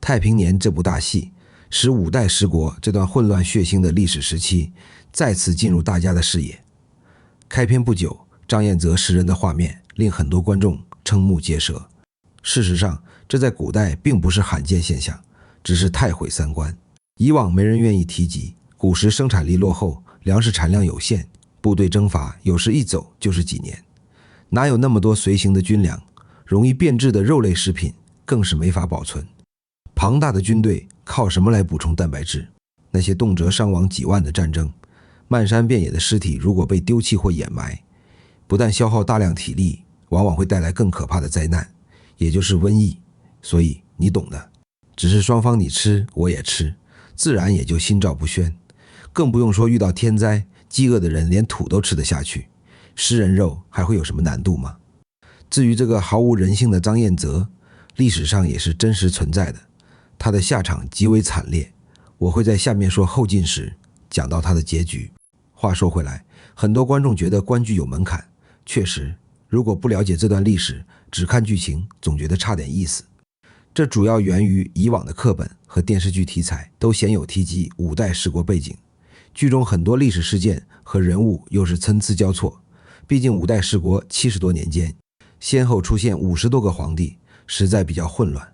太平年这部大戏使五代十国这段混乱血腥的历史时期再次进入大家的视野。开篇不久，张彦泽食人的画面令很多观众瞠目结舌。事实上，这在古代并不是罕见现象，只是太毁三观。以往没人愿意提及，古时生产力落后，粮食产量有限，部队征伐有时一走就是几年，哪有那么多随行的军粮？容易变质的肉类食品更是没法保存。庞大的军队靠什么来补充蛋白质？那些动辄伤亡几万的战争，漫山遍野的尸体如果被丢弃或掩埋，不但消耗大量体力，往往会带来更可怕的灾难，也就是瘟疫。所以你懂的，只是双方你吃我也吃，自然也就心照不宣。更不用说遇到天灾，饥饿的人连土都吃得下去，食人肉还会有什么难度吗？至于这个毫无人性的张彦泽，历史上也是真实存在的，他的下场极为惨烈，我会在下面说后进时讲到他的结局。话说回来，很多观众觉得观剧有门槛，确实，如果不了解这段历史，只看剧情，总觉得差点意思。这主要源于以往的课本和电视剧题材都鲜有提及五代十国背景，剧中很多历史事件和人物又是参差交错，毕竟五代十国70多年间先后出现50多个皇帝，实在比较混乱。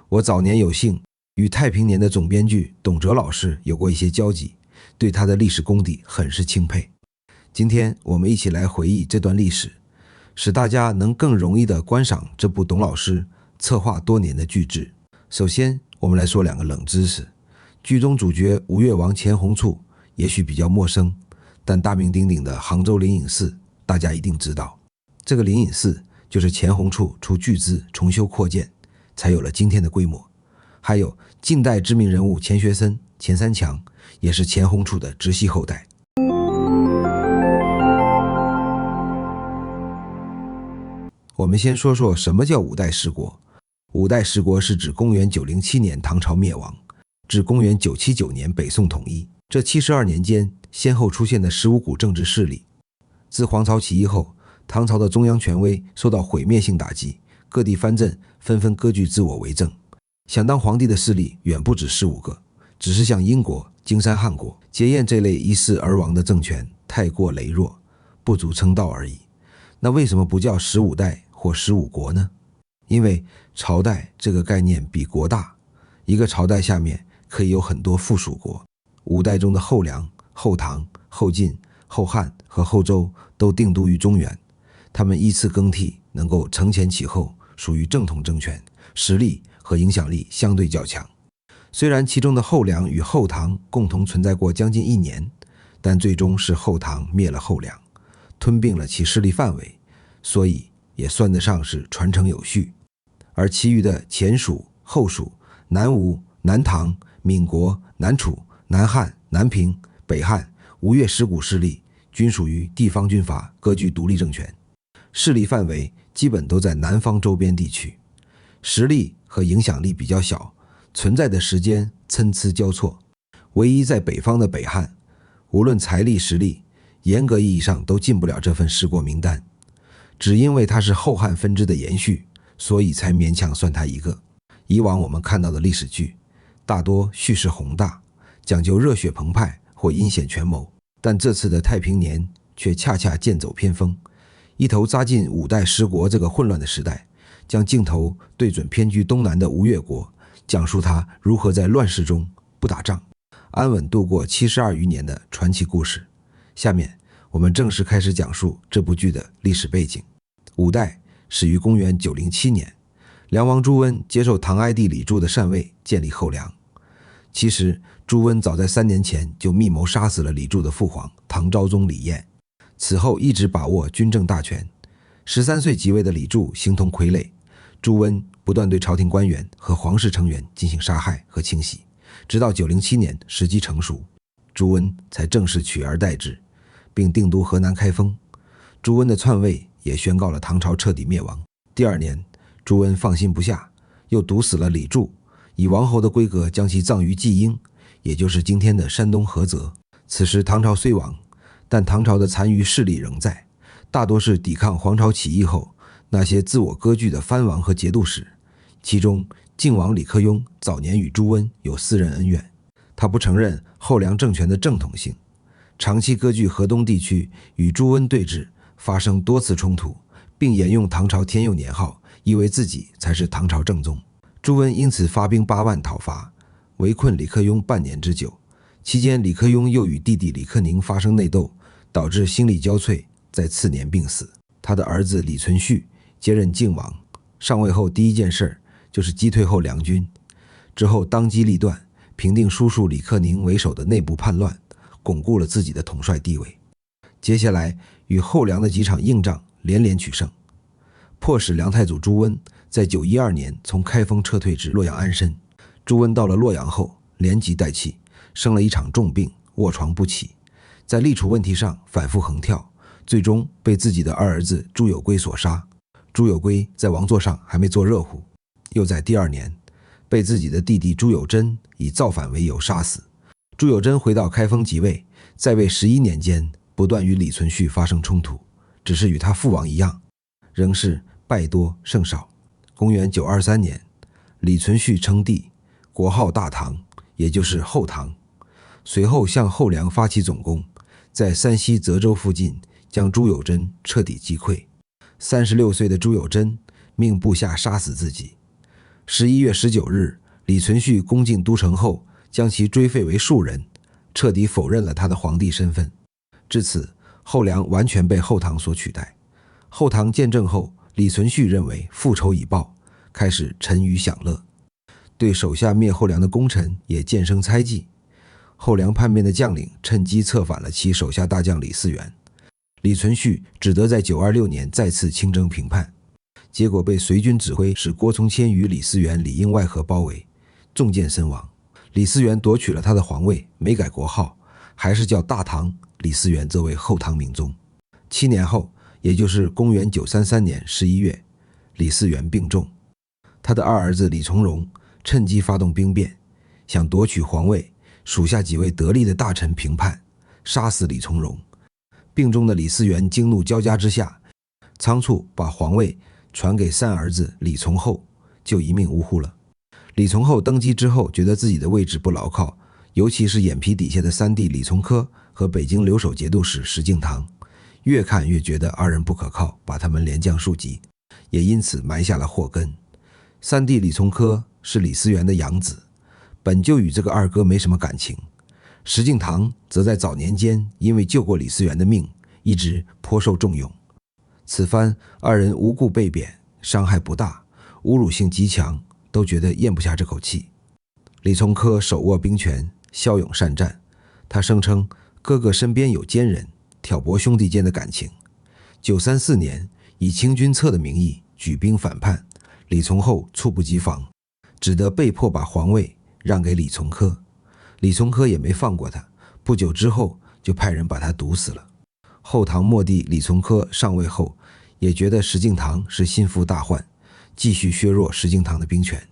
我早年有幸与太平年的总编剧董哲老师有过一些交集，对他的历史功底很是钦佩。今天我们一起来回忆这段历史，使大家能更容易地观赏这部董老师策划多年的巨制。首先我们来说2个冷知识。剧中主角吴越王钱弘处也许比较陌生，但大名鼎鼎的杭州灵隐寺大家一定知道。这个灵隐寺就是钱弘处出巨资重修扩建，才有了今天的规模。还有近代知名人物钱学森、钱三强也是钱弘处的直系后代。我们先说说什么叫五代十国。五代十国是指公元907年唐朝灭亡，至公元979年北宋统一，这72年间先后出现的15股政治势力。自黄巢起义后，唐朝的中央权威受到毁灭性打击，各地藩镇纷纷割据自我为政，想当皇帝的势力远不止15个，只是像英国、金山汗国、结燕这类一世而亡的政权太过羸弱，不足称道而已。那为什么不叫15代或15国呢？因为朝代这个概念比国大，一个朝代下面可以有很多附属国。五代中的后梁、后唐、后晋、后汉和后周都定都于中原，他们依次更替，能够承前启后，属于正统政权，实力和影响力相对较强。虽然其中的后梁与后唐共同存在过将近1年，但最终是后唐灭了后梁，吞并了其势力范围，所以也算得上是传承有序。而其余的前蜀、后蜀、南吴、南唐、闽国、南楚、南汉、南平、北汉、吴越10股势力均属于地方军阀，各具独立政权，势力范围基本都在南方周边地区，实力和影响力比较小，存在的时间参差交错。唯一在北方的北汉，无论财力实力，严格意义上都进不了这份十国名单，只因为它是后汉分支的延续，所以才勉强算它一个。以往我们看到的历史剧大多叙事宏大，讲究热血澎湃或阴险权谋，但这次的太平年却恰恰剑走偏锋，一头扎进五代十国这个混乱的时代，将镜头对准偏居东南的吴越国，讲述他如何在乱世中不打仗，安稳度过72余年的传奇故事。下面我们正式开始讲述这部剧的历史背景。五代始于公元907年，梁王朱温接受唐哀帝李洙的禅位，建立后梁。其实朱温早在3年前就密谋杀死了李洙的父皇唐昭宗李彦，此后一直把握军政大权。13岁即位的李洙形同傀儡，朱温不断对朝廷官员和皇室成员进行杀害和清洗，直到907年时机成熟，朱温才正式取而代之，并定都河南开封。朱温的篡位也宣告了唐朝彻底灭亡。第2年，朱温放心不下，又毒死了李洙，以王侯的规格将其葬于季阴，也就是今天的山东菏泽。此时唐朝虽亡，但唐朝的残余势力仍在，大多是抵抗黄巢起义后那些自我割据的藩王和节度使，其中晋王李克雍早年与朱温有私人恩怨，他不承认后梁政权的正统性，长期割据河东地区，与朱温对峙，发生多次冲突，并沿用唐朝天佑年号，以为自己才是唐朝正宗。朱温因此发兵8万讨伐，围困李克雍半年之久。期间李克雍又与弟弟李克宁发生内斗，导致心力交瘁，在次年病死。他的儿子李存勖接任靖王，上位后第一件事就是击退后梁军，之后当机立断，平定叔叔李克宁为首的内部叛乱，巩固了自己的统帅地位。接下来与后梁的几场硬仗连连取胜，迫使梁太祖朱温在912年从开封撤退至洛阳安身。朱温到了洛阳后连疾带气，生了一场重病，卧床不起，在立储问题上反复横跳，最终被自己的二儿子朱有圭所杀。朱有圭在王座上还没坐热乎，又在第2年被自己的弟弟朱友贞以造反为由杀死。朱友贞回到开封即位，在位11年间不断与李存勖发生冲突，只是与他父王一样，仍是败多胜少。公元923年，李存勖称帝，国号大唐，也就是后唐。随后向后梁发起总攻，在山西泽州附近将朱友贞彻底击溃。36岁的朱友贞命部下杀死自己。11月19日，李存勖攻进都城后，将其追废为庶人，彻底否认了他的皇帝身份。至此，后梁完全被后唐所取代。后唐建政后，李存勖认为复仇已报，开始沉鱼享乐，对手下灭后梁的功臣也渐生猜忌。后梁叛变的将领趁机策反了其手下大将李嗣源，李存勖只得在926年再次亲征平叛，结果被随军指挥使郭从谦与李嗣源里应外合包围，中箭身亡。李嗣源夺取了他的皇位，没改国号，还是叫大唐，李嗣源则为后唐明宗。7年后，也就是公元933年11月，李嗣源病重，他的二儿子李从荣趁机发动兵变，想夺取皇位，属下几位得力的大臣平叛，杀死李从荣。病中的李嗣源惊怒交加之下，仓促把皇位传给三儿子李从厚，就一命呜呼了。李从厚登基之后，觉得自己的位置不牢靠，尤其是眼皮底下的三弟李从珂和北京留守节度使石敬瑭，越看越觉得二人不可靠，把他们连降数级，也因此埋下了祸根。三弟李从珂是李嗣源的养子，本就与这个二哥没什么感情。石敬瑭则在早年间因为救过李嗣源的命，一直颇受重用。此番二人无故被贬，伤害不大，侮辱性极强，都觉得咽不下这口气。李从珂手握兵权，骁勇善战，他声称哥哥身边有奸人，挑拨兄弟间的感情。934年，以清君侧的名义举兵反叛，李从厚猝不及防，只得被迫把皇位让给李从珂。李从珂也没放过他，不久之后就派人把他毒死了。后唐末帝李从珂上位后，也觉得石敬瑭是心腹大患，继续削弱石敬瑭的兵权。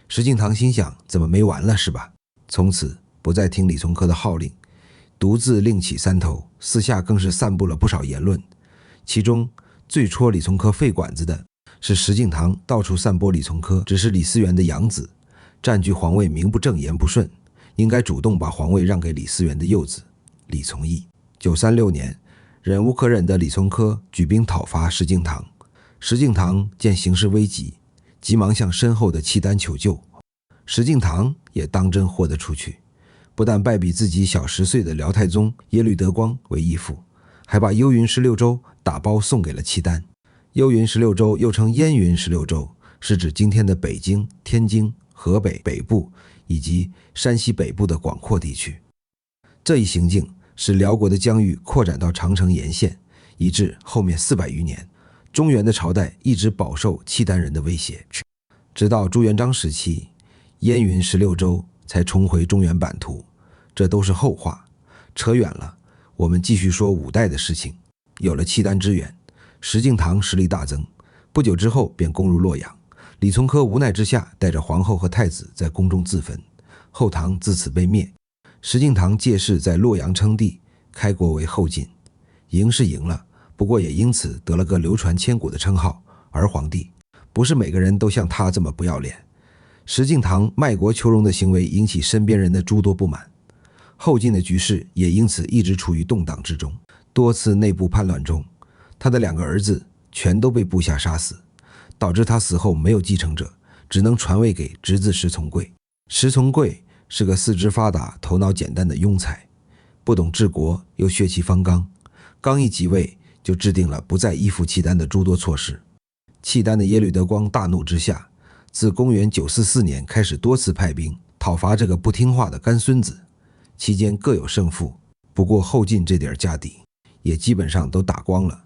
石敬瑭心想，怎么没完了是吧？从此不再听李从珂的号令，独自另起山头，私下更是散布了不少言论。其中最戳李从珂肺管子的是石敬瑭到处散播李从珂只是李嗣源的养子，占据皇位名不正言不顺，应该主动把皇位让给李嗣源的幼子李从义。936年，忍无可忍的李从珂举兵讨伐石敬瑭。石敬瑭见形势危急，急忙向身后的契丹求救。石敬瑭也当真豁得出去，不但拜比自己小10岁的辽太宗耶律德光为义父，还把幽云16州打包送给了契丹。幽云16州又称燕云16州，是指今天的北京、天津、河北北部以及山西北部的广阔地区。这一行径使辽国的疆域扩展到长城沿线，以致后面400余年，中原的朝代一直饱受契丹人的威胁。直到朱元璋时期，燕云16州才重回中原版图，这都是后话，扯远了。我们继续说五代的事情。有了契丹支援，石敬瑭实力大增，不久之后便攻入洛阳。李从珂无奈之下，带着皇后和太子在宫中自焚，后唐自此被灭。石敬瑭借势在洛阳称帝，开国为后晋。赢是赢了，不过也因此得了个流传千古的称号儿皇帝。不是每个人都像他这么不要脸，石敬瑭卖国求荣的行为引起身边人的诸多不满，后晋的局势也因此一直处于动荡之中。多次内部叛乱中，他的2个儿子全都被部下杀死，导致他死后没有继承者，只能传位给侄子石从贵。石从贵是个四肢发达、头脑简单的庸才，不懂治国，又血气方刚，刚一即位就制定了不再依附契丹的诸多措施。契丹的耶律德光大怒之下，自公元944年开始多次派兵讨伐这个不听话的干孙子，期间各有胜负，不过后晋这点家底也基本上都打光了。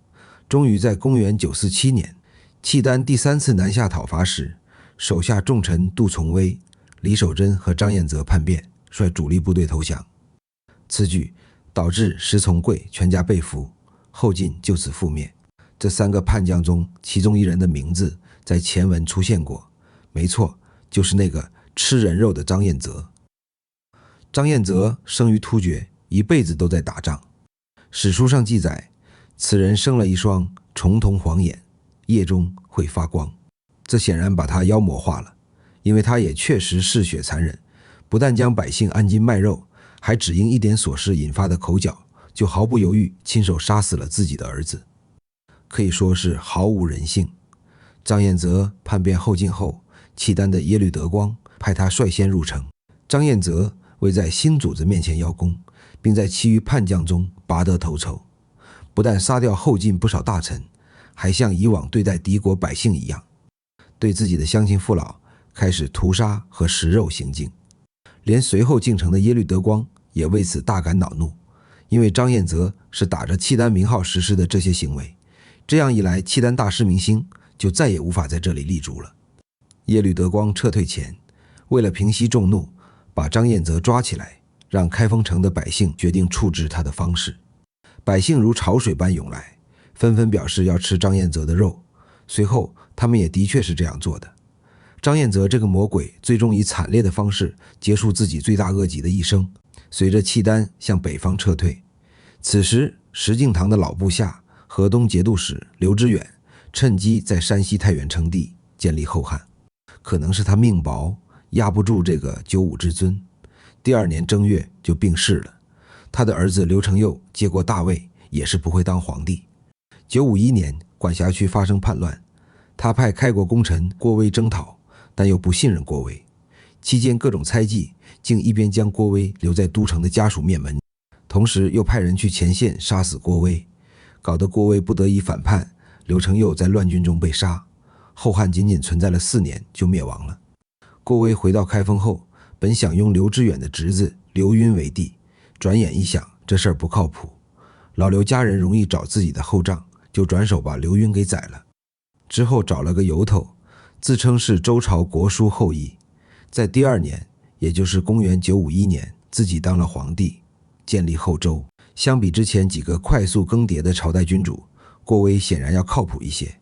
终于在公元947年，契丹第3次南下讨伐时，手下重臣杜从威、李守贞和张彦泽叛变，率主力部队投降。此举导致石从贵全家被俘，后晋就此覆灭。这3个叛将中，其中一人的名字在前文出现过，没错，就是那个吃人肉的张彦泽。张彦泽生于突厥，一辈子都在打仗。史书上记载，此人生了一双重瞳黄眼，夜中会发光。这显然把他妖魔化了，因为他也确实嗜血残忍，不但将百姓按斤卖肉，还只因一点琐事引发的口角，就毫不犹豫亲手杀死了自己的儿子，可以说是毫无人性。张彦泽叛变后晋后，契丹的耶律德光派他率先入城，张彦泽为在新主子面前邀功，并在其余叛将中拔得头筹，不但杀掉后晋不少大臣，还像以往对待敌国百姓一样，对自己的乡亲父老开始屠杀和食肉行径。连随后进城的耶律德光也为此大感恼怒，因为张彦泽是打着契丹名号实施的这些行为，这样一来，契丹大失民心，就再也无法在这里立足了。耶律德光撤退前，为了平息众怒，把张彦泽抓起来，让开封城的百姓决定处置他的方式。百姓如潮水般涌来，纷纷表示要吃张彦泽的肉，随后他们也的确是这样做的。张彦泽这个魔鬼最终以惨烈的方式结束自己罪大恶极的一生，随着契丹向北方撤退。此时石敬瑭的老部下河东节度使刘知远趁机在山西太原称帝，建立后汉。可能是他命薄，压不住这个95之尊，第2年正月就病逝了。他的儿子刘承佑接过大位，也是不会当皇帝。951年管辖区发生叛乱，他派开国功臣郭威征讨，但又不信任郭威，期间各种猜忌，竟一边将郭威留在都城的家属灭门，同时又派人去前线杀死郭威，搞得郭威不得已反叛，刘承佑在乱军中被杀。后汉仅仅存在了4年就灭亡了。郭威回到开封后，本想用刘知远的侄子刘赟为帝，转眼一想这事儿不靠谱，老刘家人容易找自己的后账，就转手把刘赟给宰了。之后找了个由头，自称是周朝国叔后裔，在第2年，也就是公元951年，自己当了皇帝，建立后周。相比之前几个快速更迭的朝代君主，郭威显然要靠谱一些，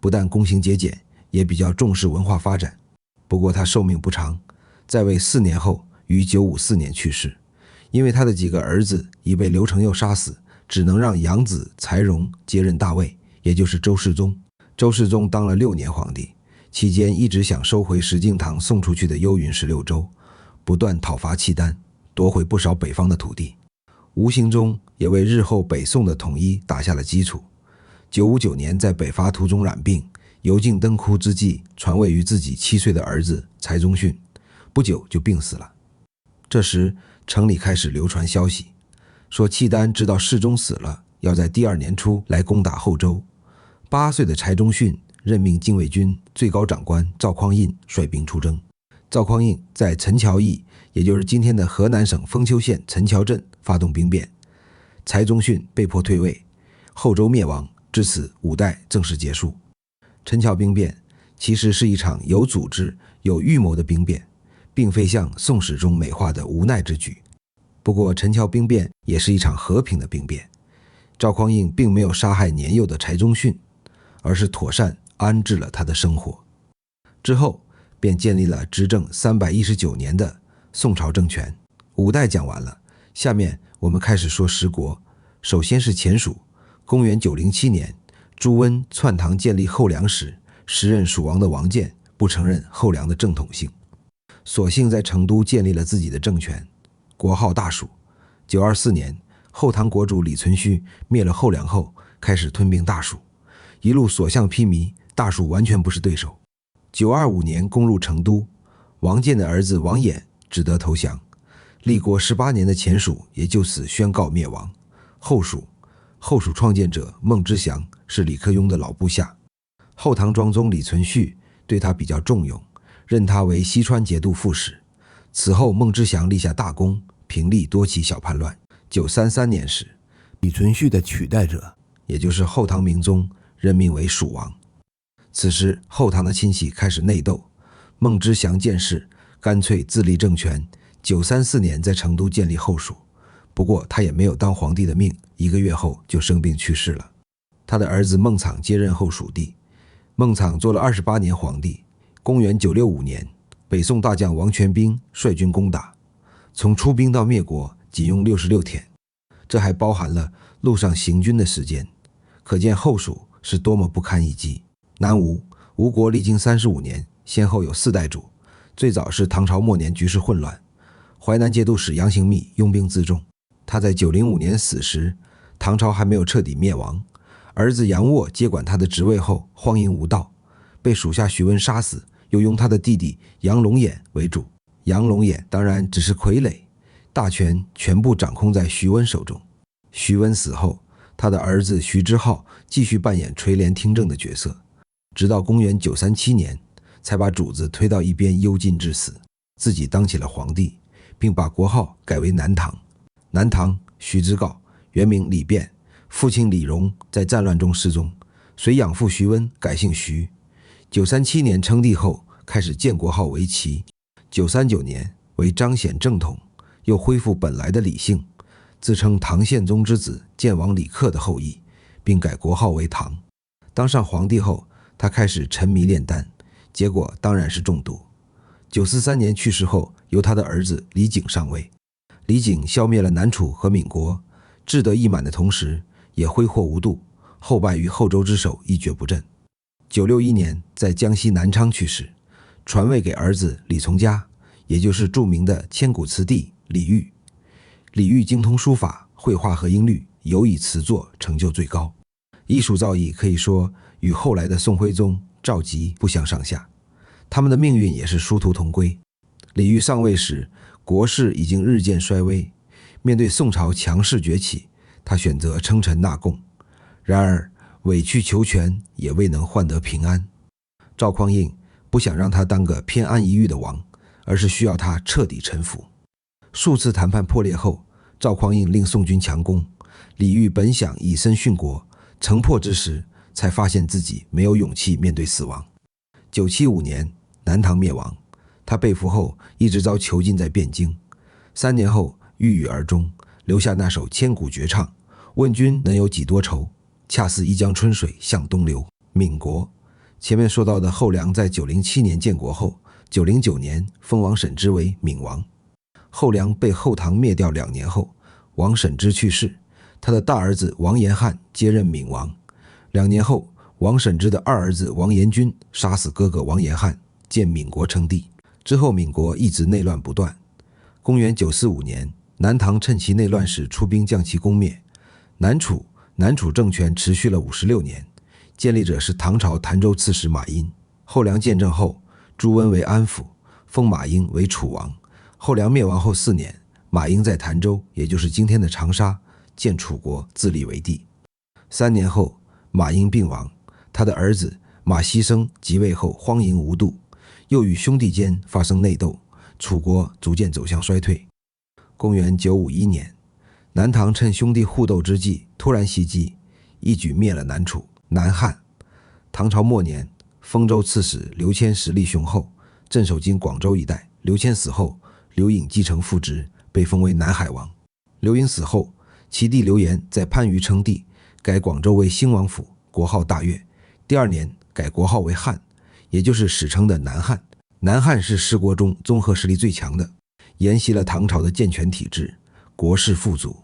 不但躬行节俭，也比较重视文化发展。不过他寿命不长，在位4年后于954年去世。因为他的几个儿子已被刘承佑杀死，只能让养子柴荣接任大位，也就是周世宗。周世宗当了6年皇帝，期间一直想收回石敬瑭送出去的幽云16州，不断讨伐契丹，夺回不少北方的土地，无形中也为日后北宋的统一打下了基础。959年在北伐途中染病，油尽灯枯之际，传位于自己7岁的儿子柴宗训，不久就病死了。这时城里开始流传消息，说契丹知道世宗死了，要在第2年初来攻打后周。8岁的柴宗训任命禁卫军最高长官赵匡胤率兵出征。赵匡胤在陈桥驿，也就是今天的河南省封丘县陈桥镇发动兵变，柴宗训被迫退位，后周灭亡，至此5代正式结束。陈桥兵变其实是一场有组织有预谋的兵变，并非像宋史中美化的无奈之举。不过陈桥兵变也是一场和平的兵变，赵匡胤并没有杀害年幼的柴宗训，而是妥善安置了他的生活。之后便建立了执政319年的宋朝政权。5代讲完了，下面我们开始说十国。首先是前蜀。公元907年，朱温篡唐建立后梁时，时任蜀王的王建不承认后梁的正统性，索性在成都建立了自己的政权，国号大蜀。924年，后唐国主李存勖灭了后梁后，开始吞并大蜀，一路所向披靡，大蜀完全不是对手。925年攻入成都，王建的儿子王衍只得投降，立国18年的前蜀也就此宣告灭亡。后蜀创建者孟知祥是李克雍的老部下，后唐庄宗李存勖对他比较重用，任他为西川节度副使。此后孟知祥立下大功，平利多起小叛乱。933年时，李存勖的取代者，也就是后唐明宗，任命为蜀王。此时后唐的亲戚开始内斗，孟知祥见势，干脆自立政权。934年在成都建立后蜀，不过他也没有当皇帝的命，1个月后就生病去世了。他的儿子孟昶接任后蜀帝，孟昶做了28年皇帝。公元965年，北宋大将王全斌率军攻打，从出兵到灭国仅用66天，这还包含了路上行军的时间，可见后蜀是多么不堪一击。南吴国历经35年，先后有4代主，最早是唐朝末年局势混乱，淮南节度使杨行密拥兵自重，他在905年死时，唐朝还没有彻底灭亡。儿子杨渥接管他的职位后荒淫无道，被属下徐温杀死，又用他的弟弟杨龙眼为主。杨龙眼当然只是傀儡，大权全部掌控在徐温手中。徐温死后，他的儿子徐之浩继续扮演垂帘听政的角色，直到公元937年才把主子推到一边幽禁致死，自己当起了皇帝，并把国号改为南唐。南唐徐之诰原名李昪，父亲李荣在战乱中失踪，随养父徐温改姓徐。937年称帝后，开始建国号为齐。939年为彰显正统，又恢复本来的李姓，自称唐宪宗之子建王李克的后裔，并改国号为唐。当上皇帝后，他开始沉迷炼丹，结果当然是中毒。943年去世后，由他的儿子李景上位。李景消灭了南楚和闽国，志得意满的同时，也挥霍无度，后败于后周之手，一蹶不振。961年在江西南昌去世，传位给儿子李从嘉，也就是著名的千古词帝李煜。李煜精通书法、绘画和音律，尤以词作成就最高，艺术造诣可以说与后来的宋徽宗、赵佶不相上下，他们的命运也是殊途同归。李煜上位时，国势已经日渐衰微，面对宋朝强势崛起，他选择称臣纳贡，然而委曲求全也未能换得平安。赵匡胤不想让他当个偏安一隅的王，而是需要他彻底臣服。数次谈判破裂后，赵匡胤令宋军强攻，李煜本想以身殉国，城破之时才发现自己没有勇气面对死亡。975年南唐灭亡，他被俘后一直遭囚禁在汴京，3年后郁郁而终，留下那首千古绝唱：问君能有几多愁，恰似一江春水向东流。闽国前面说到的后梁在907年建国后，909年封王审知为闽王。后梁被后唐灭掉2年后，王审知去世，他的大儿子王延翰接任闽王。2年后，王审知的二儿子王延钧杀死哥哥王延翰，建闽国称帝。之后闽国一直内乱不断。公元945年，南唐趁其内乱时出兵将其攻灭。南楚政权持续了56年，建立者是唐朝潭州刺史马殷。后梁建政后，朱温为安抚，封马殷为楚王。后梁灭亡后4年，马殷在潭州，也就是今天的长沙，建楚国，自立为帝。3年后，马殷病亡，他的儿子马希生即位后荒淫无度，又与兄弟间发生内斗，楚国逐渐走向衰退。公元951年，南唐趁兄弟互斗之际突然袭击，一举灭了南楚、南汉。唐朝末年，丰州刺史刘谦实力雄厚，镇守今广州一带。刘谦死后，刘颖继承父职，被封为南海王。刘颖死后，其弟刘延在番禺称帝，改广州为兴王府，国号大悦。第2年改国号为汉，也就是史称的南汉。南汉是十国中综合实力最强的，沿袭了唐朝的健全体制，国势富足。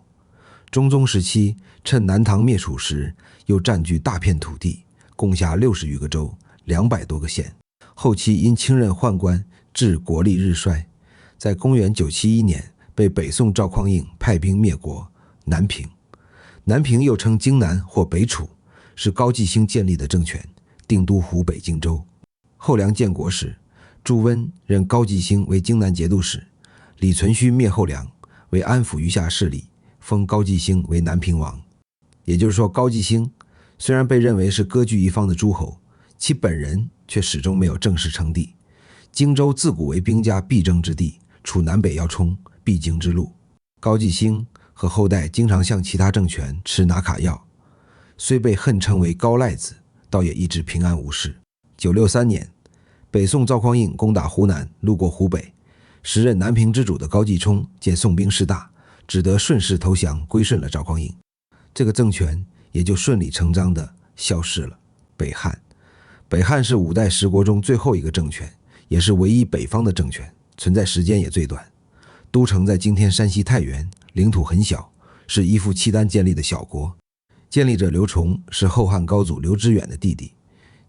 中宗时期趁南唐灭楚时，又占据大片土地，攻下60余个州，200多个县。后期因清任宦官，致国力日衰。在公元971年被北宋赵匡胤派兵灭国南平。南平又称荆南或北楚，是高季兴建立的政权，定都湖北荆州。后梁建国时，朱温任高季兴为荆南节度使，李存勖灭后梁，为安抚余下势力，封高季兴为南平王。也就是说，高季兴虽然被认为是割据一方的诸侯，其本人却始终没有正式称帝。荆州自古为兵家必争之地，处南北要冲，必经之路。高季兴和后代经常向其他政权吃拿卡要，虽被恨称为高赖子，倒也一直平安无事。963年，北宋赵匡胤攻打湖南，路过湖北，时任南平之主的高继冲见宋兵势大，只得顺势投降，归顺了赵匡胤。这个政权也就顺理成章地消失了。北汉，北汉是5代十国中最后一个政权，也是唯一北方的政权，存在时间也最短。都城在今天山西太原，领土很小，是依附契丹建立的小国。建立者刘崇是后汉高祖刘知远的弟弟。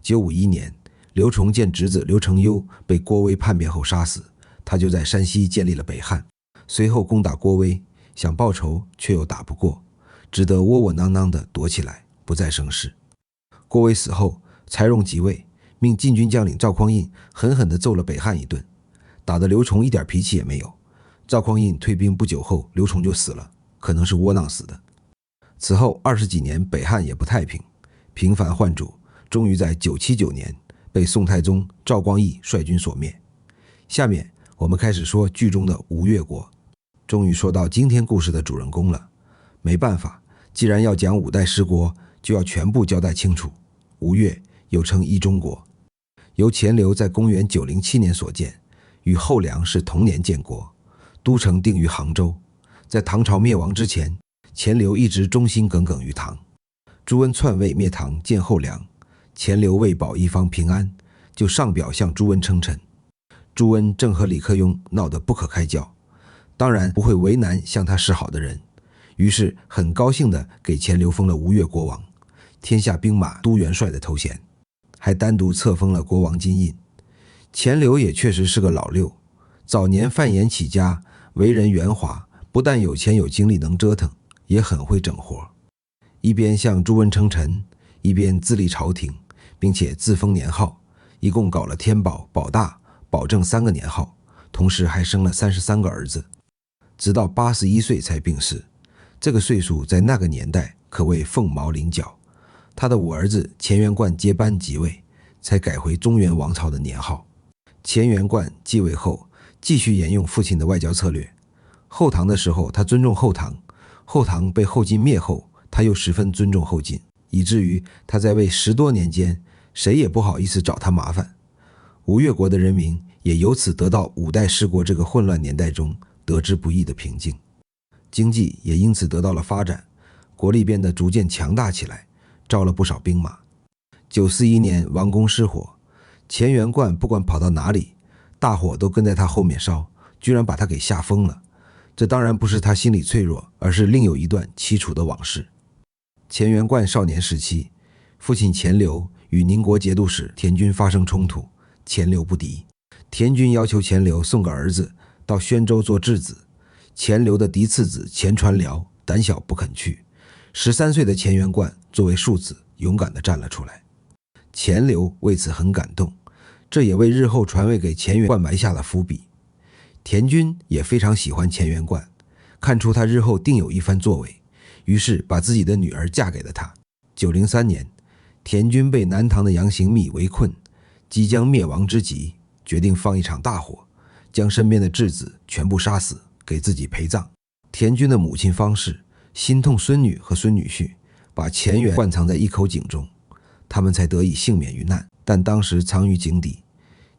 951年，刘崇见侄子刘承幽被郭威叛变后杀死，他就在山西建立了北汉。随后攻打郭威，想报仇却又打不过，只得窝窝囊囊地躲起来，不再生事。郭威死后，柴荣即位，命禁军将领赵匡胤狠狠地揍了北汉一顿，打得刘崇一点脾气也没有。赵匡胤退兵不久后，刘崇就死了，可能是窝囊死的。此后20几年，北汉也不太平，频繁换主，终于在979年被宋太宗赵光义率军所灭。下面我们开始说剧中的吴越国。终于说到今天故事的主人公了。没办法，既然要讲5代十国，就要全部交代清楚。吴越又称一中国，由钱镠在公元907年所建，与后梁是同年建国，都城定于杭州。在唐朝灭亡之前，钱镠一直忠心耿耿于唐。朱温篡位灭唐，建后梁，钱镠为保一方平安，就上表向朱温称臣。朱温正和李克雍闹得不可开交，当然不会为难向他示好的人，于是很高兴地给钱镠封了吴越国王，天下兵马都元帅的头衔，还单独册封了国王金印。钱镠也确实是个老六，早年贩盐起家，为人圆滑，不但有钱有精力能折腾，也很会整活。一边向朱温称臣，一边自立朝廷，并且自封年号，一共搞了天宝、保大、保正3个年号，同时还生了33个儿子，直到81岁才病逝。这个岁数在那个年代可谓凤毛麟角。他的5儿子钱元贯接班即位，才改回中原王朝的年号。钱元贯继位后，继续沿用父亲的外交策略。后唐的时候，他尊重后唐，后唐被后晋灭后，他又十分尊重后晋，以至于他在位10多年间，谁也不好意思找他麻烦。吴越国的人民也由此得到5代十国这个混乱年代中得之不易的平静，经济也因此得到了发展，国力变得逐渐强大起来，招了不少兵马。941年王宫失火，钱元贯不管跑到哪里，大火都跟在他后面烧，居然把他给吓疯了。这当然不是他心理脆弱，而是另有一段凄楚的往事。钱元贯少年时期，父亲钱镠与宁国节度使田军发生冲突，钱镠不敌，田军要求钱镠送个儿子到宣州做质子。钱镠的嫡次子钱传辽胆小不肯去，13岁的钱元贯作为庶子勇敢地站了出来。钱镠为此很感动，这也为日后传位给钱元贯埋下了伏笔。田军也非常喜欢钱元贯，看出他日后定有一番作为，于是把自己的女儿嫁给了他。903年，田军被南唐的杨行密围困，即将灭亡之际，决定放一场大火，将身边的质子全部杀死，给自己陪葬。田军的母亲方氏心痛孙女和孙女婿，把钱元灌藏在一口井中，他们才得以幸免于难。但当时藏于井底，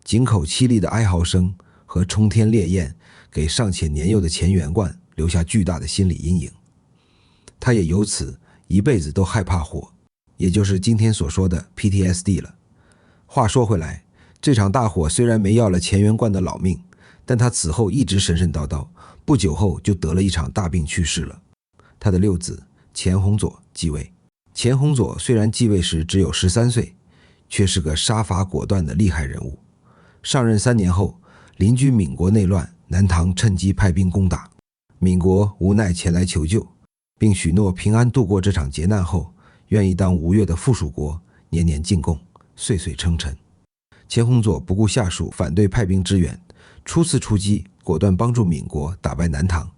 井口凄厉的哀嚎声和冲天烈焰给尚且年幼的钱元贯留下巨大的心理阴影，他也由此一辈子都害怕火，也就是今天所说的 PTSD 了。话说回来，这场大火虽然没要了钱元贯的老命，但他此后一直神神叨叨，不久后就得了一场大病去世了。他的6子钱弘佐继位。钱弘佐虽然继位时只有13岁，却是个杀伐果断的厉害人物。上任3年后，邻居闽国内乱，南唐趁机派兵攻打，闽国无奈前来求救，并许诺平安度过这场劫难后，愿意当吴越的附属国，年年进贡，岁岁称臣。钱弘佐不顾下属反对派兵支援，初次出击，果断帮助闽国打败南唐，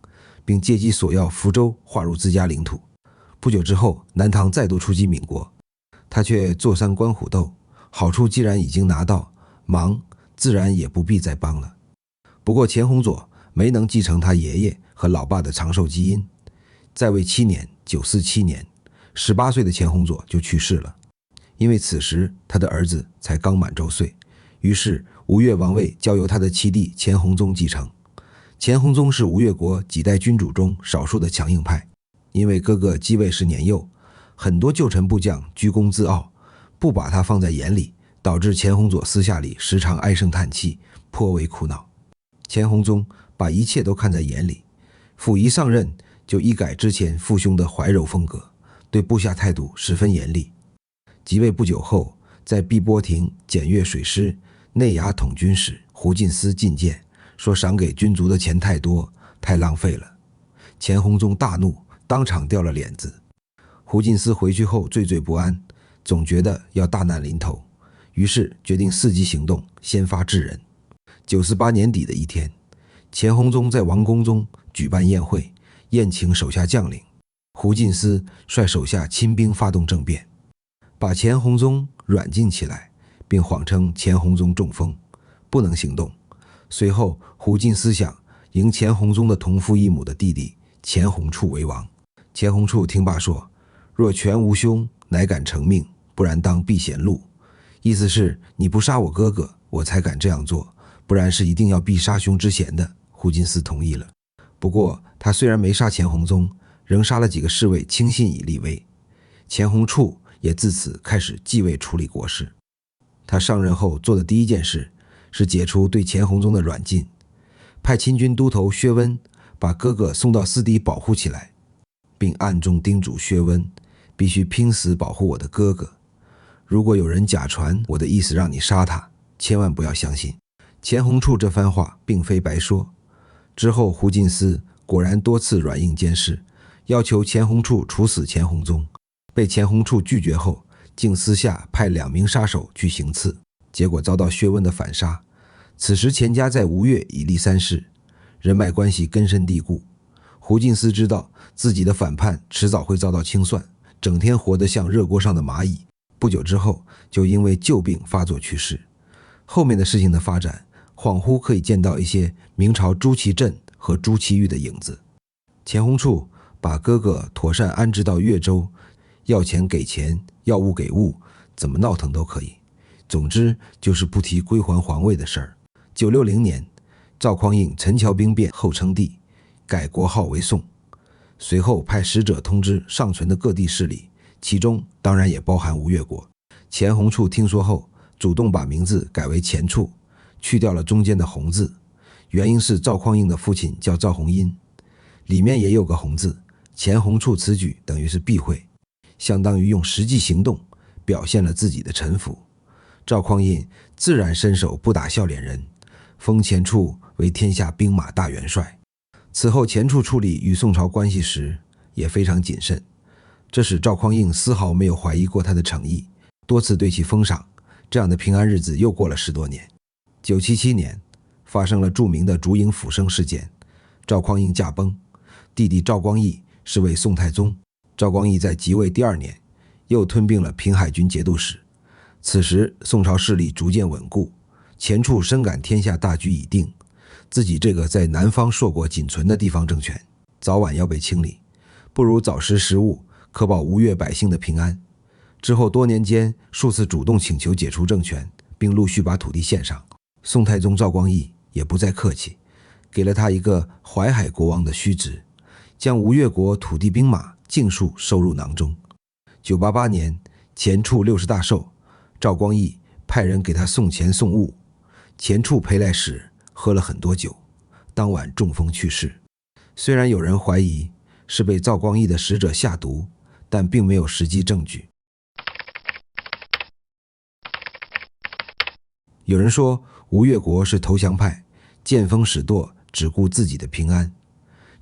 并借机索要福州划入自家领土。不久之后，南唐再度出击闽国，他却坐山观虎斗，好处既然已经拿到，忙自然也不必再帮了。不过钱弘佐没能继承他爷爷和老爸的长寿基因，在位7年947年，18岁的钱弘佐就去世了。因为此时他的儿子才刚满周岁，于是吴越王位交由他的七弟钱弘宗继承。钱弘宗是吴越国几代君主中少数的强硬派，因为哥哥继位时年幼，很多旧臣部将居功自傲，不把他放在眼里，导致钱弘佐私下里时常唉声叹气，颇为苦恼。钱弘宗把一切都看在眼里，甫一上任就一改之前父兄的怀柔风格，对部下态度十分严厉。即位不久后，在碧波亭检阅水师内衙统军时，胡进思进谏说赏给军卒的钱太多，太浪费了。钱弘宗大怒，当场掉了脸子。胡进思回去后惴惴不安，总觉得要大难临头，于是决定伺机行动，先发制人。948年底的一天，钱弘宗在王宫中举办宴会，宴请手下将领。胡进思率手下亲兵发动政变，把钱弘宗软禁起来，并谎称钱弘宗中风，不能行动。随后胡进思想迎钱弘宗的同父异母的弟弟钱弘处为王。钱弘处听罢说：若全无兄，乃敢成命，不然当避嫌路。意思是你不杀我哥哥，我才敢这样做，不然是一定要避杀兄之嫌的。胡进思同意了。不过他虽然没杀钱弘宗，仍杀了几个侍卫轻信以立威。钱弘处也自此开始继位处理国事。他上任后做的第一件事是解除对钱弘宗的软禁，派亲军都头薛温把哥哥送到私邸保护起来，并暗中叮嘱薛温必须拼死保护我的哥哥，如果有人假传我的意思让你杀他，千万不要相信。钱弘处这番话并非白说。之后胡进思果然多次软硬兼施，要求钱弘处处死钱弘宗，被钱弘处拒绝后，竟私下派2名杀手去行刺，结果遭到薛温的反杀。此时钱家在吴越已立3世，人脉关系根深蒂固。胡进思知道自己的反叛迟早会遭到清算，整天活得像热锅上的蚂蚁，不久之后就因为旧病发作去世。后面的事情的发展，恍惚可以见到一些明朝朱祁镇和朱祁钰的影子。钱弘处把哥哥妥善安置到越州，要钱给钱，要物给物，怎么闹腾都可以。总之就是不提归还皇位的事儿。960年，赵匡胤陈桥兵变后称帝，改国号为宋。随后派使者通知尚存的各地势力，其中当然也包含吴越国。钱弘处听说后，主动把名字改为钱处，去掉了中间的弘字，原因是赵匡胤的父亲叫赵弘殷，里面也有个弘字。钱弘处此举等于是避讳，相当于用实际行动表现了自己的臣服。赵匡胤自然伸手不打笑脸人，封钱处为天下兵马大元帅。此后钱处处理与宋朝关系时也非常谨慎，这使赵匡胤丝毫没有怀疑过他的诚意，多次对其封赏。这样的平安日子又过了10多年。977年发生了著名的烛影斧声事件，赵匡胤驾崩，弟弟赵光义是为宋太宗。赵光义在即位第2年又吞并了平海军节度使。此时宋朝势力逐渐稳固，钱处深感天下大局已定，自己这个在南方硕果仅存的地方政权早晚要被清理，不如早识时务，可保吴越百姓的平安。之后多年间数次主动请求解除政权，并陆续把土地献上。宋太宗赵光义也不再客气，给了他一个淮海国王的虚职，将吴越国土地兵马尽数收入囊中。988年钱处60大寿，赵光义派人给他送钱送物，钱处陪来时喝了很多酒，当晚中风去世。虽然有人怀疑是被赵光义的使者下毒，但并没有实际证据。有人说吴越国是投降派，见风使舵，只顾自己的平安。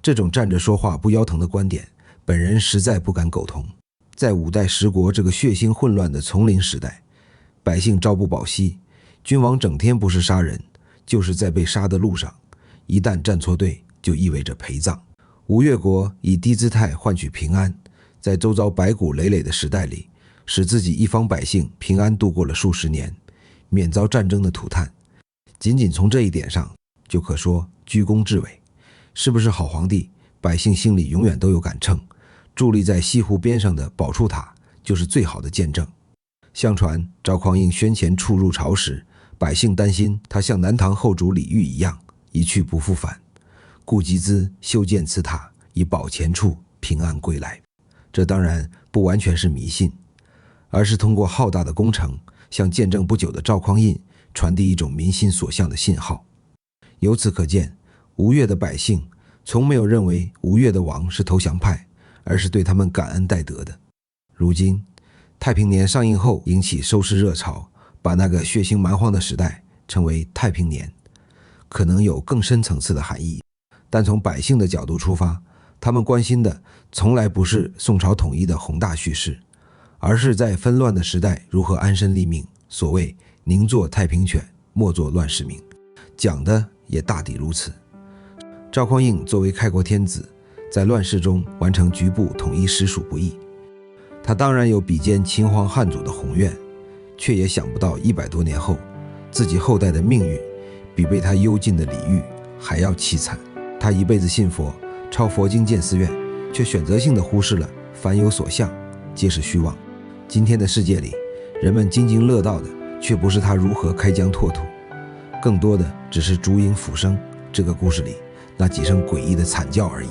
这种站着说话不腰疼的观点，本人实在不敢苟同。在五代十国这个血腥混乱的丛林时代，百姓朝不保夕，君王整天不是杀人，就是在被杀的路上，一旦站错队，就意味着陪葬。吴越国以低姿态换取平安，在周遭白骨累累的时代里，使自己一方百姓平安度过了数十年，免遭战争的涂炭。仅仅从这一点上，就可说居功至伟。是不是好皇帝，百姓心里永远都有杆秤，伫立在西湖边上的宝柱塔就是最好的见证。相传赵匡胤宣前处入朝时，百姓担心他像南唐后主李煜一样一去不复返，故集资修建此塔，以保前处平安归来。这当然不完全是迷信，而是通过浩大的工程向见证不久的赵匡胤传递一种民心所向的信号。由此可见，吴越的百姓从没有认为吴越的王是投降派，而是对他们感恩戴德的。如今太平年上映后引起收视热潮，把那个血腥蛮荒的时代称为太平年，可能有更深层次的含义。但从百姓的角度出发，他们关心的从来不是宋朝统一的宏大叙事，而是在纷乱的时代如何安身立命。所谓宁做太平犬，莫做乱世民，讲的也大抵如此。赵匡胤作为开国天子，在乱世中完成局部统一实属不易。他当然有比肩秦皇汉祖的宏愿，却也想不到100多年后，自己后代的命运比被他幽禁的李煜还要凄惨。他一辈子信佛，抄佛经建寺院，却选择性地忽视了凡有所向皆是虚妄。今天的世界里，人们津津乐道的却不是他如何开疆拓土，更多的只是烛影斧声这个故事里那几声诡异的惨叫而已。